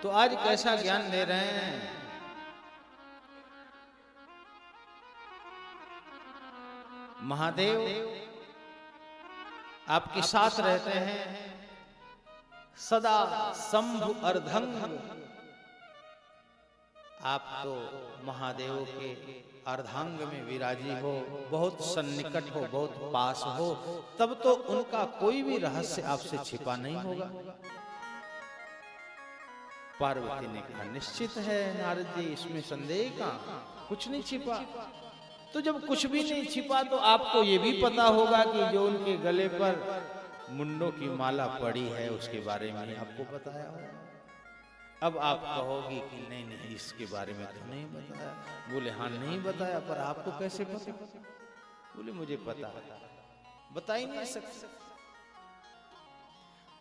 तो आज कैसा ज्ञान दे रहे हैं? महादेव आपके साथ रहते हैं सदा शंभु अर्धंग। आप तो महादेव के अर्धांग में विराजी हो, बहुत सन्निकट हो, बहुत पास हो, तब तो उनका कोई भी रहस्य आपसे छिपा नहीं होगा। पार्वती ने कहा निश्चित है नारद जी, इसमें संदेह कहां, कुछ नहीं छिपा। तो जब कुछ भी नहीं छिपा तो आपको ये भी पता होगा कि जो उनके गले पर मुंडों की माला पड़ी है उसके बारे में आपको बताया होगा। अब आप कहोगी कि नहीं नहीं इसके बारे में तो नहीं बताया। बोले हाँ नहीं बताया, पर आपको कैसे पता? बोले मुझे पता, बता ही नहीं सकते।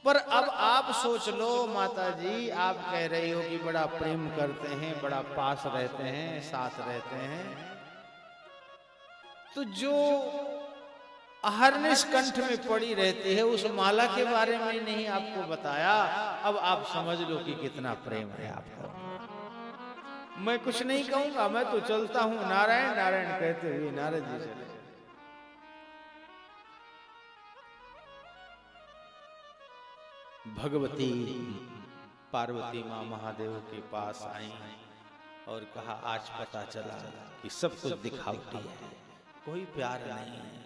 पर अब आप सोच लो माता जी, आप कह रही हो कि बड़ा प्रेम करते हैं, बड़ा पास रहते हैं, साथ रहते हैं, तो जो अहर्निश कंठ में पड़ी रहती है उस माला के बारे में नहीं आपको बताया। अब आप समझ लो कि कितना प्रेम है आपका। मैं कुछ नहीं कहूंगा, मैं तो चलता हूं नारायण नारायण कहते हुए नारद जी चले। भगवती पार्वती मां महादेव के पास आई और कहा आज पता चला कि सब कुछ दिखावटी है, कोई प्यार नहीं है।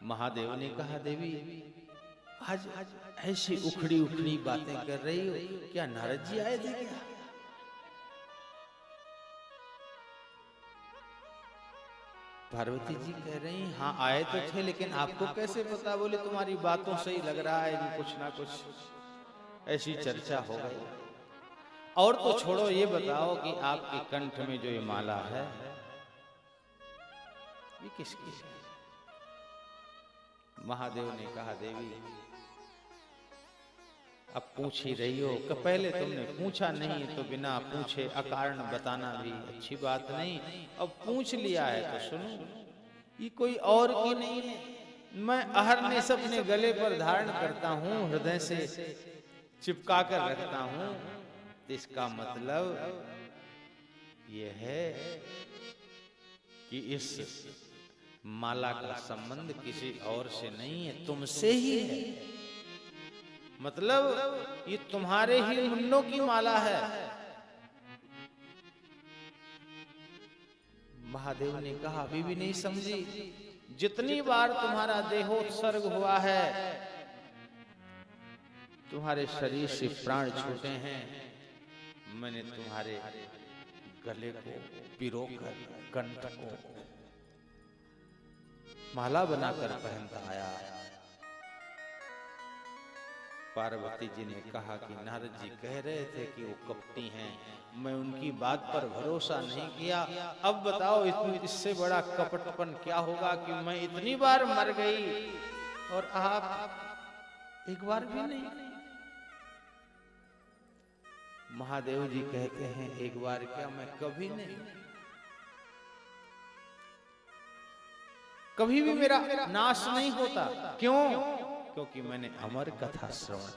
महादेव ने कहा देवी आज ऐसी उखड़ी उखड़ी बातें कर रही हो, क्या नारद जी आए थे क्या? पार्वती जी कह रही हाँ आए तो थे, लेकिन आपको कैसे पता? बोले तुम्हारी बातों से ही लग रहा है कि कुछ ना कुछ ऐसी चर्चा हो गई। और तो छोड़ो, ये बताओ कि आपके कंठ में जो ये माला है ये किसकी है? महादेव ने कहा देवी अब पूछ ही रही हो, कि पहले तुमने पूछा नहीं तो बिना पूछे अकारण बताना भी अच्छी बात नहीं। अब पूछ लिया है तो सुनो, ये कोई और की नहीं है। मैं अहर्निश अपने गले पर धारण करता हूँ, हृदय से चिपका कर रखता हूँ। इसका मतलब यह है कि इस माला का संबंध किसी और से नहीं है, तुमसे ही है। मतलब ये तुम्हारे ही मुंडों की माला है। महादेव ने कहा अभी भी नहीं समझी। जितनी बार तुम्हारा देहोत्सर्ग हुआ है, तुम्हारे शरीर से प्राण छूटे हैं, मैंने तुम्हारे गले को पिरोकर कंठ को माला बनाकर पहनता आया। पार्वती जी ने कहा कि नारद जी कह रहे थे कि वो कपटी हैं, मैं उनकी बात पर भरोसा नहीं किया। अब बताओ इससे बड़ा कपटपन क्या होगा कि मैं इतनी बार मर गई और आप एक बार भी नहीं। महादेव जी कहते हैं एक बार क्या, मैं कभी नहीं, कभी भी मेरा नाश नहीं होता। क्यों? क्योंकि मैंने अमर कथा श्रवण